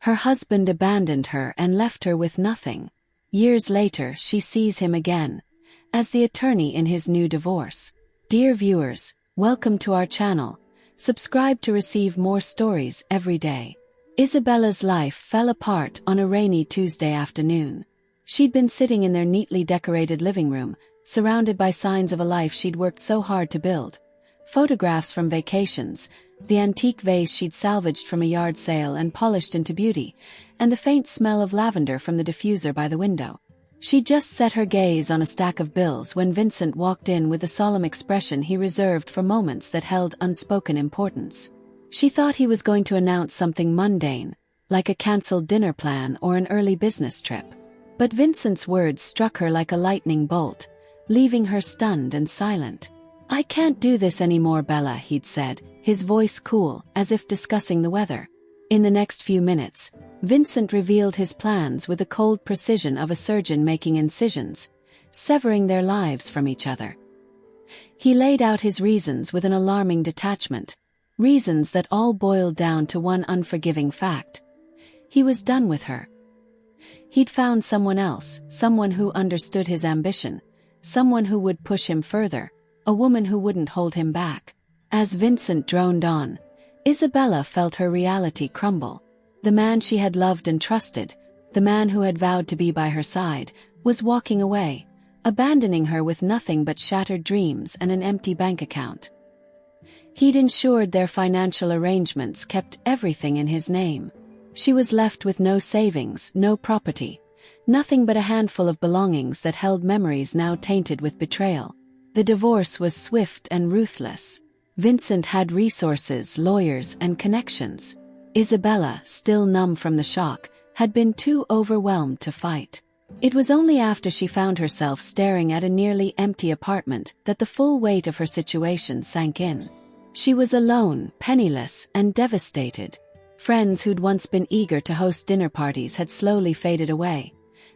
Her husband abandoned her and left her with nothing. Years later, she sees him again, as the attorney in his new divorce. Dear viewers, welcome to our channel. Subscribe to receive more stories every day. Isabella's life fell apart on a rainy Tuesday afternoon. She'd been sitting in their neatly decorated living room, surrounded by signs of a life she'd worked so hard to build. Photographs from vacations, the antique vase she'd salvaged from a yard sale and polished into beauty, and the faint smell of lavender from the diffuser by the window. She'd just set her gaze on a stack of bills when Vincent walked in with the solemn expression he reserved for moments that held unspoken importance. She thought he was going to announce something mundane, like a cancelled dinner plan or an early business trip. But Vincent's words struck her like a lightning bolt, leaving her stunned and silent. "I can't do this anymore, Bella," he'd said, his voice cool, as if discussing the weather. In the next few minutes, Vincent revealed his plans with the cold precision of a surgeon making incisions, severing their lives from each other. He laid out his reasons with an alarming detachment, reasons that all boiled down to one unforgiving fact. He was done with her. He'd found someone else, someone who understood his ambition, someone who would push him further, a woman who wouldn't hold him back. As Vincent droned on, Isabella felt her reality crumble. The man she had loved and trusted, the man who had vowed to be by her side, was walking away, abandoning her with nothing but shattered dreams and an empty bank account. He'd ensured their financial arrangements kept everything in his name. She was left with no savings, no property, nothing but a handful of belongings that held memories now tainted with betrayal. The divorce was swift and ruthless. Vincent had resources, lawyers, and connections. Isabella, still numb from the shock, had been too overwhelmed to fight. It was only after she found herself staring at a nearly empty apartment that the full weight of her situation sank in. She was alone, penniless, and devastated. Friends who'd once been eager to host dinner parties had slowly faded away,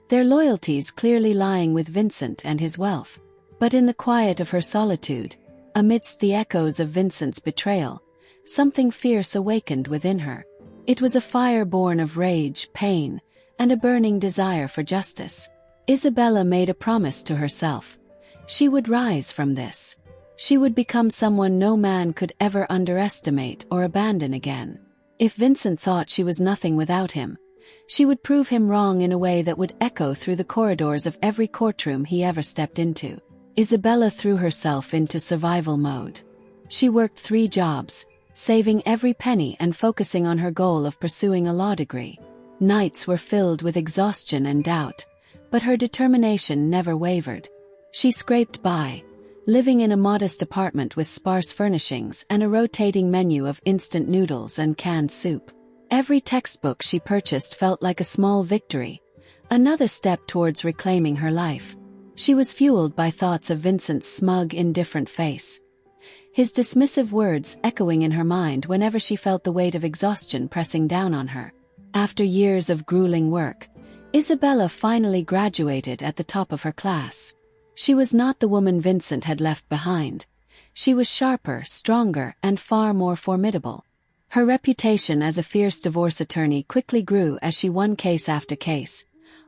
their loyalties clearly lying with Vincent and his wealth. But in the quiet of her solitude, amidst the echoes of Vincent's betrayal, something fierce awakened within her. It was a fire born of rage, pain, and a burning desire for justice. Isabella made a promise to herself. She would rise from this. She would become someone no man could ever underestimate or abandon again. If Vincent thought she was nothing without him, she would prove him wrong in a way that would echo through the corridors of every courtroom he ever stepped into. Isabella threw herself into survival mode. She worked 3 jobs, saving every penny and focusing on her goal of pursuing a law degree. Nights were filled with exhaustion and doubt, but her determination never wavered. She scraped by, living in a modest apartment with sparse furnishings and a rotating menu of instant noodles and canned soup. Every textbook she purchased felt like a small victory, another step towards reclaiming her life. She was fueled by thoughts of Vincent's smug, indifferent face, his dismissive words echoing in her mind whenever she felt the weight of exhaustion pressing down on her. After years of grueling work, Isabella finally graduated at the top of her class. She was not the woman Vincent had left behind. She was sharper, stronger, and far more formidable. Her reputation as a fierce divorce attorney quickly grew as she won case after case,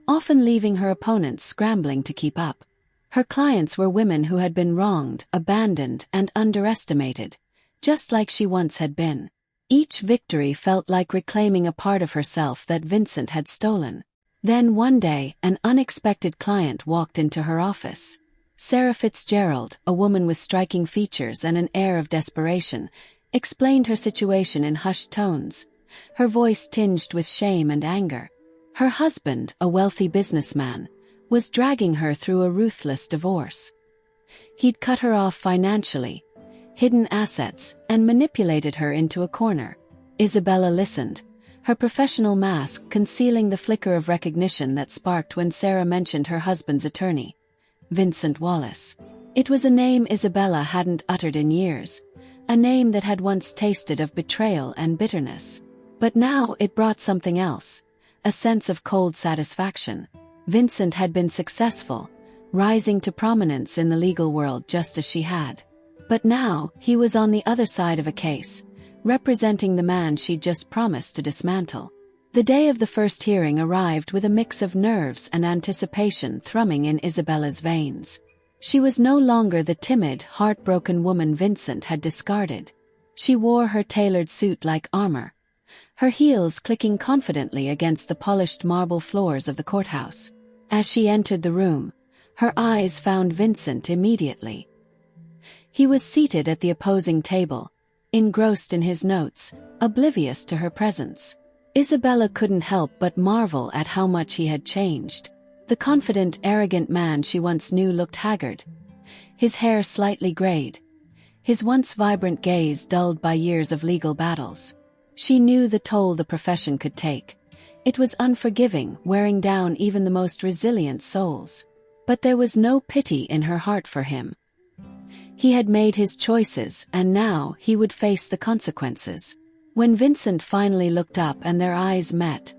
often leaving her opponents scrambling to keep up. Her clients were women who had been wronged, abandoned, and underestimated, just like she once had been. Each victory felt like reclaiming a part of herself that Vincent had stolen. Then one day, an unexpected client walked into her office. Sarah Fitzgerald, a woman with striking features and an air of desperation, explained her situation in hushed tones, her voice tinged with shame and anger. Her husband, a wealthy businessman, was dragging her through a ruthless divorce. He'd cut her off financially, hidden assets, and manipulated her into a corner. Isabella listened, her professional mask concealing the flicker of recognition that sparked when Sarah mentioned her husband's attorney, Vincent Wallace. It was a name Isabella hadn't uttered in years, a name that had once tasted of betrayal and bitterness. But now it brought something else, a sense of cold satisfaction. Vincent had been successful, rising to prominence in the legal world just as she had. But now, he was on the other side of a case, representing the man she'd just promised to dismantle. The day of the first hearing arrived with a mix of nerves and anticipation thrumming in Isabella's veins. She was no longer the timid, heartbroken woman Vincent had discarded. She wore her tailored suit like armor, her heels clicking confidently against the polished marble floors of the courthouse. As she entered the room, her eyes found Vincent immediately. He was seated at the opposing table, engrossed in his notes, oblivious to her presence. Isabella couldn't help but marvel at how much he had changed. The confident, arrogant man she once knew looked haggard, his hair slightly grayed, his once vibrant gaze dulled by years of legal battles. She knew the toll the profession could take. It was unforgiving, wearing down even the most resilient souls. But there was no pity in her heart for him. He had made his choices, and now he would face the consequences. When Vincent finally looked up and their eyes met,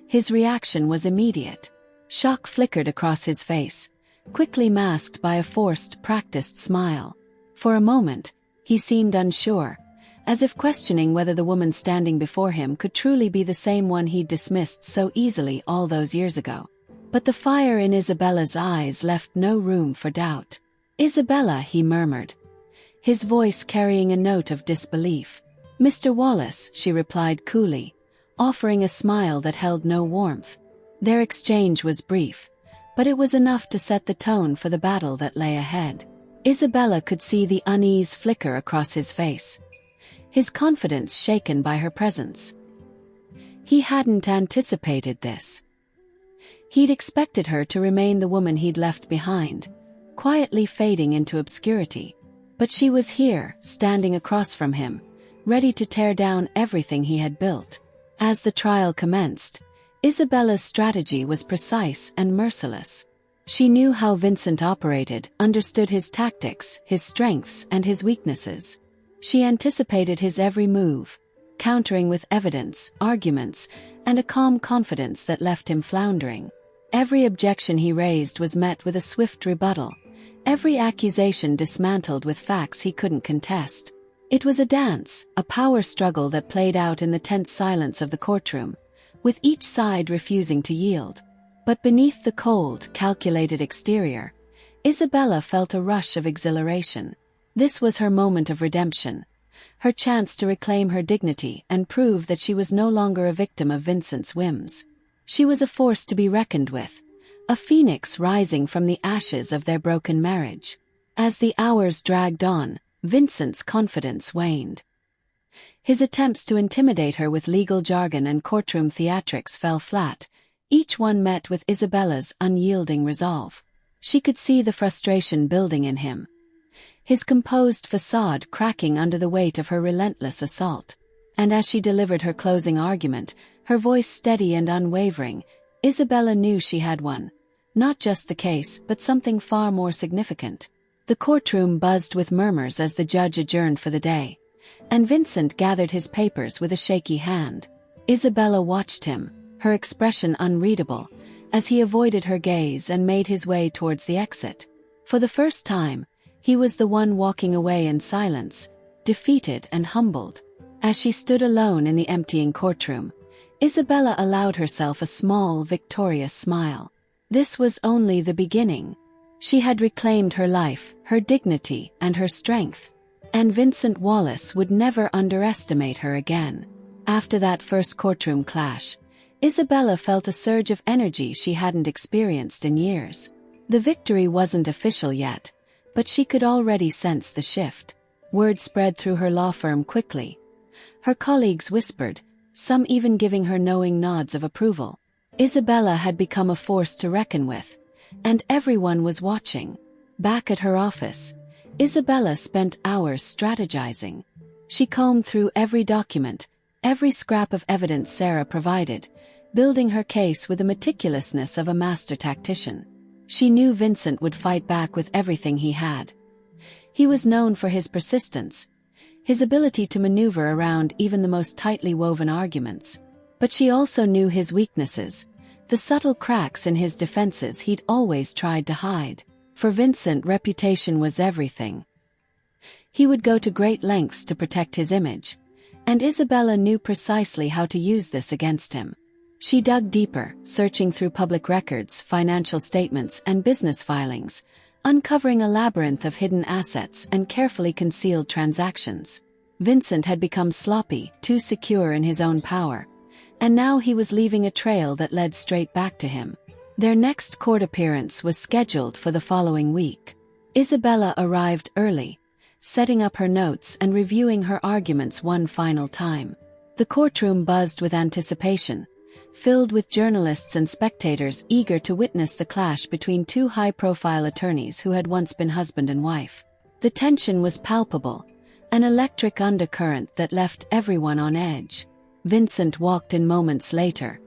his reaction was immediate. Shock flickered across his face, quickly masked by a forced, practiced smile. For a moment, he seemed unsure, as if questioning whether the woman standing before him could truly be the same one he'd dismissed so easily all those years ago. But the fire in Isabella's eyes left no room for doubt. "Isabella," he murmured, his voice carrying a note of disbelief. "Mr. Wallace," she replied coolly, offering a smile that held no warmth. Their exchange was brief, but it was enough to set the tone for the battle that lay ahead. Isabella could see the unease flicker across his face, his confidence shaken by her presence. He hadn't anticipated this. He'd expected her to remain the woman he'd left behind, quietly fading into obscurity. But she was here, standing across from him, ready to tear down everything he had built. As the trial commenced, Isabella's strategy was precise and merciless. She knew how Vincent operated, understood his tactics, his strengths, and his weaknesses. She anticipated his every move, countering with evidence, arguments, and a calm confidence that left him floundering. Every objection he raised was met with a swift rebuttal, every accusation dismantled with facts he couldn't contest. It was a dance, a power struggle that played out in the tense silence of the courtroom, with each side refusing to yield. But beneath the cold, calculated exterior, Isabella felt a rush of exhilaration. This was her moment of redemption, her chance to reclaim her dignity and prove that she was no longer a victim of Vincent's whims. She was a force to be reckoned with, a phoenix rising from the ashes of their broken marriage. As the hours dragged on, Vincent's confidence waned. His attempts to intimidate her with legal jargon and courtroom theatrics fell flat, each one met with Isabella's unyielding resolve. She could see the frustration building in him, his composed facade cracking under the weight of her relentless assault. And as she delivered her closing argument, her voice steady and unwavering, Isabella knew she had won. Not just the case, but something far more significant. The courtroom buzzed with murmurs as the judge adjourned for the day, and Vincent gathered his papers with a shaky hand. Isabella watched him, her expression unreadable, as he avoided her gaze and made his way towards the exit. For the first time, he was the one walking away in silence, defeated and humbled. As she stood alone in the emptying courtroom, Isabella allowed herself a small, victorious smile. This was only the beginning. She had reclaimed her life, her dignity, and her strength. And Vincent Wallace would never underestimate her again. After that first courtroom clash, Isabella felt a surge of energy she hadn't experienced in years. The victory wasn't official yet, but she could already sense the shift. Word spread through her law firm quickly. Her colleagues whispered, some even giving her knowing nods of approval. Isabella had become a force to reckon with, and everyone was watching. Back at her office, Isabella spent hours strategizing. She combed through every document, every scrap of evidence Sarah provided, building her case with the meticulousness of a master tactician. She knew Vincent would fight back with everything he had. He was known for his persistence, his ability to maneuver around even the most tightly woven arguments. But she also knew his weaknesses, the subtle cracks in his defenses he'd always tried to hide. For Vincent, reputation was everything. He would go to great lengths to protect his image, and Isabella knew precisely how to use this against him. She dug deeper, searching through public records, financial statements, and business filings, uncovering a labyrinth of hidden assets and carefully concealed transactions. Vincent had become sloppy, too secure in his own power, and now he was leaving a trail that led straight back to him. Their next court appearance was scheduled for the following week. Isabella arrived early, setting up her notes and reviewing her arguments one final time. The courtroom buzzed with anticipation, filled with journalists and spectators eager to witness the clash between two high-profile attorneys who had once been husband and wife. The tension was palpable, an electric undercurrent that left everyone on edge. Vincent walked in moments later,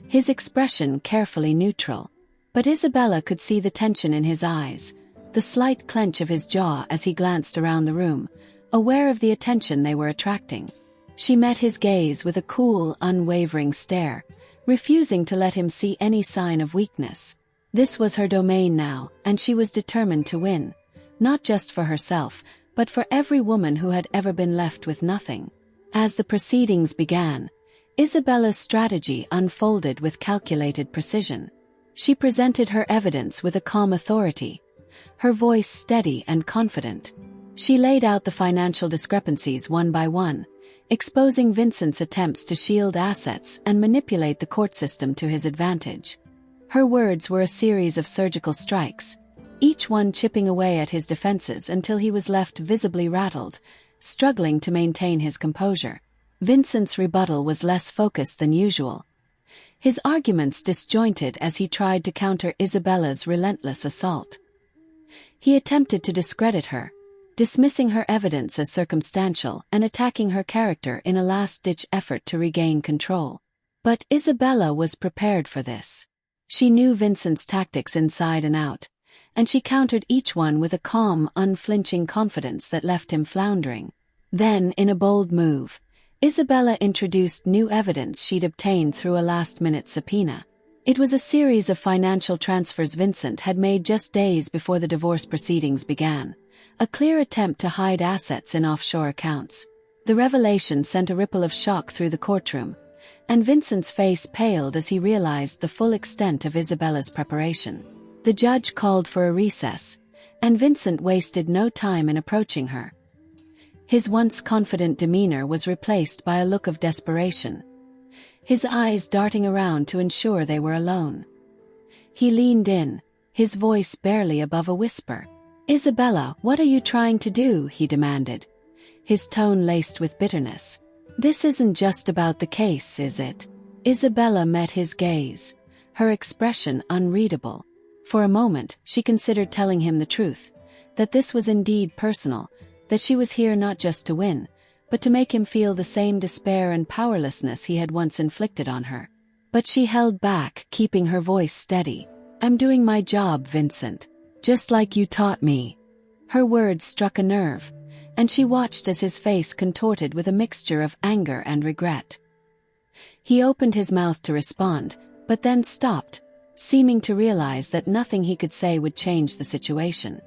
his expression carefully neutral. But Isabella could see the tension in his eyes, the slight clench of his jaw as he glanced around the room, aware of the attention they were attracting. She met his gaze with a cool, unwavering stare, refusing to let him see any sign of weakness. This was her domain now, and she was determined to win, not just for herself, but for every woman who had ever been left with nothing. As the proceedings began, Isabella's strategy unfolded with calculated precision. She presented her evidence with a calm authority, her voice steady and confident. She laid out the financial discrepancies one by one, exposing Vincent's attempts to shield assets and manipulate the court system to his advantage. Her words were a series of surgical strikes, each one chipping away at his defenses until he was left visibly rattled, struggling to maintain his composure. Vincent's rebuttal was less focused than usual, his arguments disjointed as he tried to counter Isabella's relentless assault. He attempted to discredit her, dismissing her evidence as circumstantial and attacking her character in a last-ditch effort to regain control. But Isabella was prepared for this. She knew Vincent's tactics inside and out, and she countered each one with a calm, unflinching confidence that left him floundering. Then, in a bold move, Isabella introduced new evidence she'd obtained through a last-minute subpoena. It was a series of financial transfers Vincent had made just days before the divorce proceedings began, a clear attempt to hide assets in offshore accounts. The revelation sent a ripple of shock through the courtroom, and Vincent's face paled as he realized the full extent of Isabella's preparation. The judge called for a recess, and Vincent wasted no time in approaching her. His once confident demeanor was replaced by a look of desperation, his eyes darting around to ensure they were alone. He leaned in, his voice barely above a whisper. "Isabella, what are you trying to do?" he demanded, his tone laced with bitterness. "This isn't just about the case, is it?" Isabella met his gaze, her expression unreadable. For a moment, she considered telling him the truth, that this was indeed personal, that she was here not just to win, but to make him feel the same despair and powerlessness he had once inflicted on her. But she held back, keeping her voice steady. "I'm doing my job, Vincent. Just like you taught me." Her words struck a nerve, and she watched as his face contorted with a mixture of anger and regret. He opened his mouth to respond, but then stopped, seeming to realize that nothing he could say would change the situation.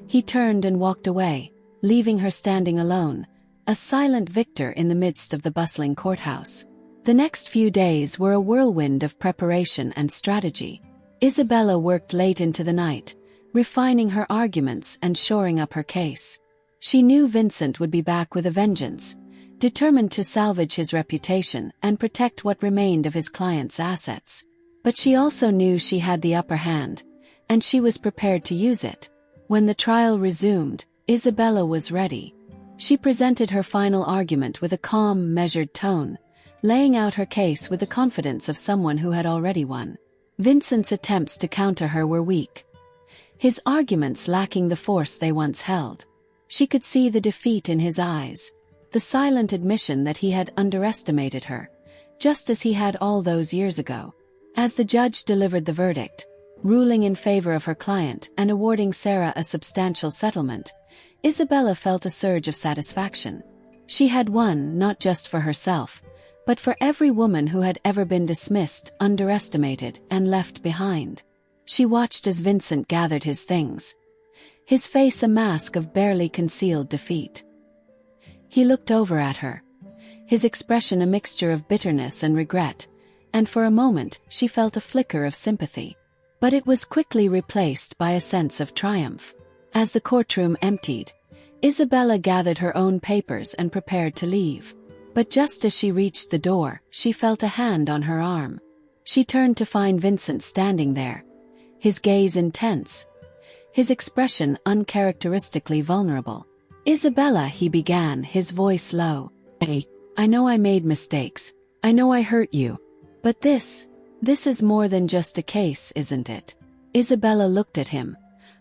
He turned and walked away, leaving her standing alone, a silent victor in the midst of the bustling courthouse. The next few days were a whirlwind of preparation and strategy. Isabella worked late into the night, refining her arguments and shoring up her case. She knew Vincent would be back with a vengeance, determined to salvage his reputation and protect what remained of his client's assets. But she also knew she had the upper hand, and she was prepared to use it. When the trial resumed, Isabella was ready. She presented her final argument with a calm, measured tone, laying out her case with the confidence of someone who had already won. Vincent's attempts to counter her were weak, his arguments lacking the force they once held. She could see the defeat in his eyes, the silent admission that he had underestimated her, just as he had all those years ago. As the judge delivered the verdict, ruling in favor of her client and awarding Sarah a substantial settlement, Isabella felt a surge of satisfaction. She had won not just for herself, but for every woman who had ever been dismissed, underestimated, and left behind. She watched as Vincent gathered his things, his face a mask of barely concealed defeat. He looked over at her, his expression a mixture of bitterness and regret, and for a moment she felt a flicker of sympathy. But it was quickly replaced by a sense of triumph. As the courtroom emptied, Isabella gathered her own papers and prepared to leave. But just as she reached the door, she felt a hand on her arm. She turned to find Vincent standing there, his gaze intense, his expression uncharacteristically vulnerable. "Isabella," he began, his voice low. "Hey, I know I made mistakes. I know I hurt you. But this is more than just a case, isn't it?" Isabella looked at him,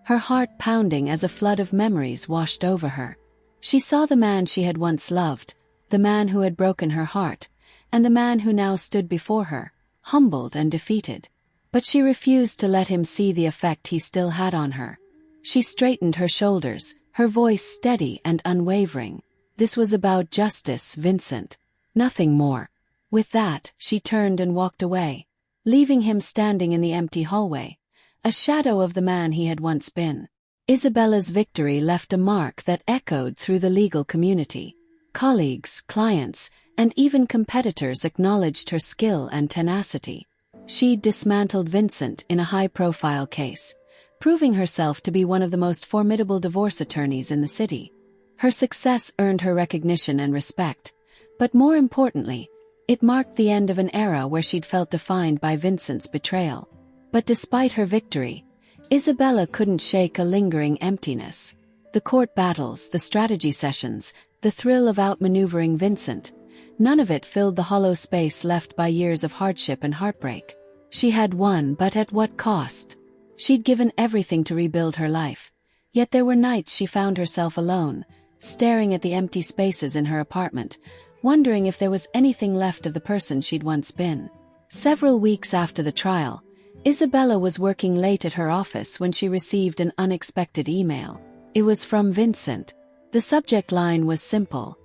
her heart pounding as a flood of memories washed over her. She saw the man she had once loved, the man who had broken her heart, and the man who now stood before her, humbled and defeated. But she refused to let him see the effect he still had on her. She straightened her shoulders, her voice steady and unwavering. "This was about justice, Vincent. Nothing more." With that, she turned and walked away, leaving him standing in the empty hallway, a shadow of the man he had once been. Isabella's victory left a mark that echoed through the legal community. Colleagues, clients, and even competitors acknowledged her skill and tenacity. She'd dismantled Vincent in a high-profile case, proving herself to be one of the most formidable divorce attorneys in the city. Her success earned her recognition and respect, but more importantly, it marked the end of an era where she'd felt defined by Vincent's betrayal. But despite her victory, Isabella couldn't shake a lingering emptiness. The court battles, the strategy sessions, the thrill of outmaneuvering Vincent, none of it filled the hollow space left by years of hardship and heartbreak. She had won, but at what cost? She'd given everything to rebuild her life, yet there were nights she found herself alone, staring at the empty spaces in her apartment, wondering if there was anything left of the person she'd once been. Several weeks after the trial, Isabella was working late at her office when she received an unexpected email. It was from Vincent. The subject line was simple.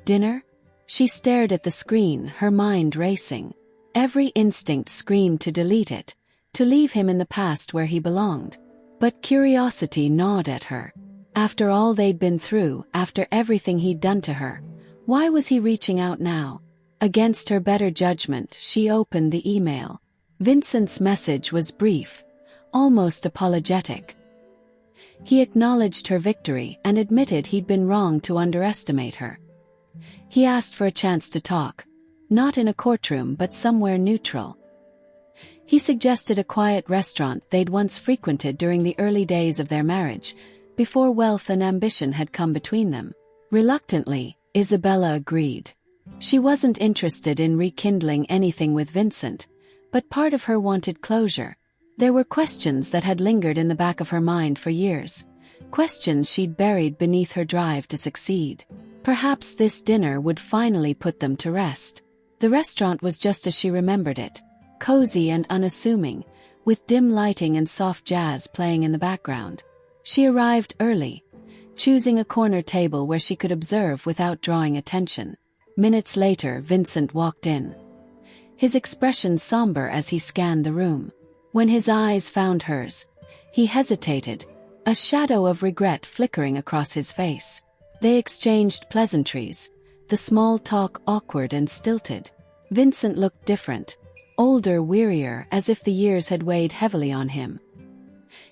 "Dinner?" She stared at the screen, her mind racing. Every instinct screamed to delete it, to leave him in the past where he belonged. But curiosity gnawed at her. After all they'd been through, after everything he'd done to her, why was he reaching out now? Against her better judgment, she opened the email. Vincent's message was brief, almost apologetic. He acknowledged her victory and admitted he'd been wrong to underestimate her. He asked for a chance to talk, not in a courtroom but somewhere neutral. He suggested a quiet restaurant they'd once frequented during the early days of their marriage, before wealth and ambition had come between them. Reluctantly, Isabella agreed. She wasn't interested in rekindling anything with Vincent, but part of her wanted closure. There were questions that had lingered in the back of her mind for years, questions she'd buried beneath her drive to succeed. Perhaps this dinner would finally put them to rest. The restaurant was just as she remembered it, cozy and unassuming, with dim lighting and soft jazz playing in the background. She arrived early, choosing a corner table where she could observe without drawing attention. Minutes later, Vincent walked in, his expression somber as he scanned the room. When his eyes found hers, he hesitated, a shadow of regret flickering across his face. They exchanged pleasantries, the small talk awkward and stilted. Vincent looked different, older, wearier, as if the years had weighed heavily on him.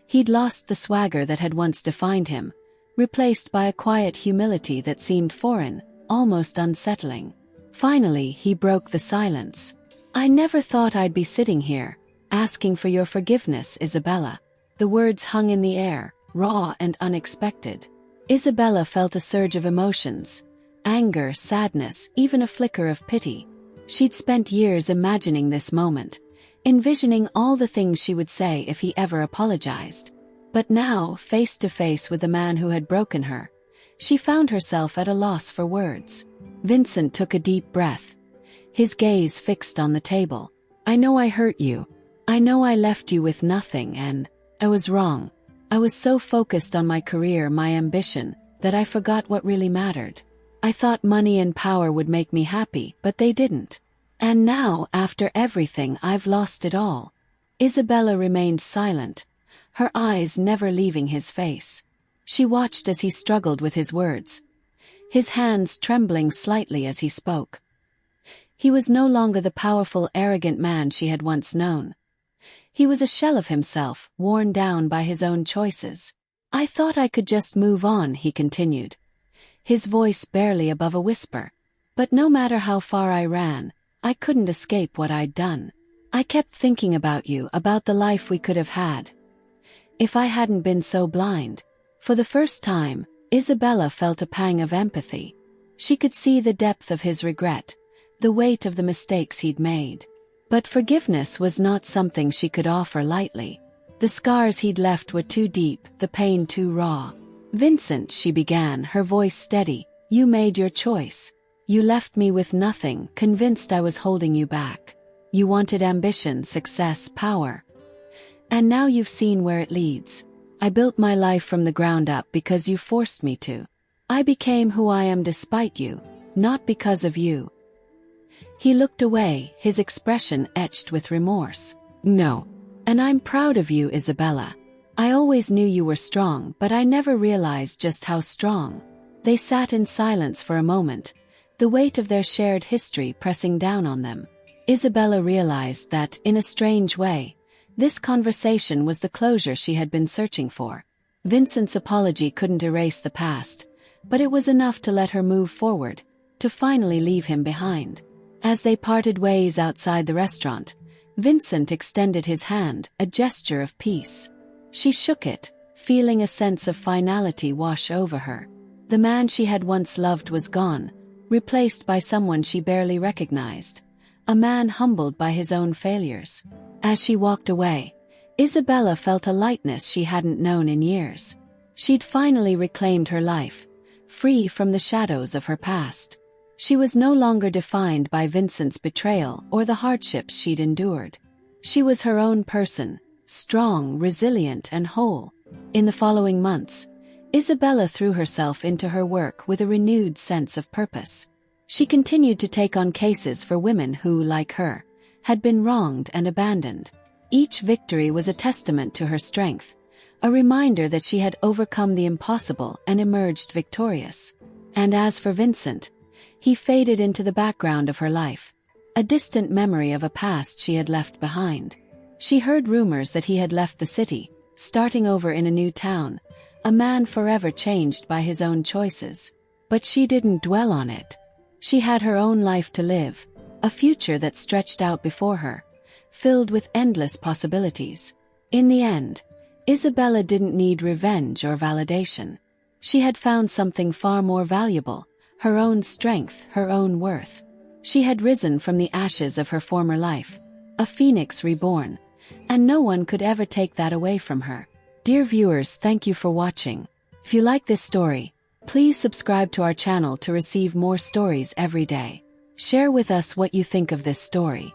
He'd lost the swagger that had once defined him, replaced by a quiet humility that seemed foreign, almost unsettling. Finally, he broke the silence. "I never thought I'd be sitting here, asking for your forgiveness, Isabella." The words hung in the air, raw and unexpected. Isabella felt a surge of emotions, anger, sadness, even a flicker of pity. She'd spent years imagining this moment, envisioning all the things she would say if he ever apologized. But now, face to face with the man who had broken her, she found herself at a loss for words. Vincent took a deep breath, his gaze fixed on the table. "I know I hurt you. I know I left you with nothing, and I was wrong. I was so focused on my career, my ambition, that I forgot what really mattered. I thought money and power would make me happy, but they didn't. And now, after everything, I've lost it all." Isabella remained silent, her eyes never leaving his face. She watched as he struggled with his words, his hands trembling slightly as he spoke. He was no longer the powerful, arrogant man she had once known. He was a shell of himself, worn down by his own choices. "I thought I could just move on," he continued, his voice barely above a whisper. "But no matter how far I ran, I couldn't escape what I'd done. I kept thinking about you, about the life we could have had. If I hadn't been so blind." For the first time, Isabella felt a pang of empathy. She could see the depth of his regret, the weight of the mistakes he'd made. But forgiveness was not something she could offer lightly. The scars he'd left were too deep, the pain too raw. "Vincent," she began, her voice steady, "you made your choice. You left me with nothing, convinced I was holding you back. You wanted ambition, success, power. And now you've seen where it leads. I built my life from the ground up because you forced me to. I became who I am despite you, not because of you." He looked away, his expression etched with remorse. "No. And I'm proud of you, Isabella. I always knew you were strong, but I never realized just how strong." They sat in silence for a moment, the weight of their shared history pressing down on them. Isabella realized that, in a strange way, this conversation was the closure she had been searching for. Vincent's apology couldn't erase the past, but it was enough to let her move forward, to finally leave him behind. As they parted ways outside the restaurant, Vincent extended his hand, a gesture of peace. She shook it, feeling a sense of finality wash over her. The man she had once loved was gone, replaced by someone she barely recognized. A man humbled by his own failures. As she walked away, Isabella felt a lightness she hadn't known in years. She'd finally reclaimed her life, free from the shadows of her past. She was no longer defined by Vincent's betrayal or the hardships she'd endured. She was her own person, strong, resilient, and whole. In the following months, Isabella threw herself into her work with a renewed sense of purpose. She continued to take on cases for women who, like her, had been wronged and abandoned. Each victory was a testament to her strength, a reminder that she had overcome the impossible and emerged victorious. And as for Vincent, he faded into the background of her life, a distant memory of a past she had left behind. She heard rumors that he had left the city, starting over in a new town, a man forever changed by his own choices. But she didn't dwell on it. She had her own life to live, a future that stretched out before her, filled with endless possibilities. In the end, Isabella didn't need revenge or validation. She had found something far more valuable, her own strength, her own worth. She had risen from the ashes of her former life, a phoenix reborn, and no one could ever take that away from her. Dear viewers, thank you for watching. If you like this story, please subscribe to our channel to receive more stories every day. Share with us what you think of this story.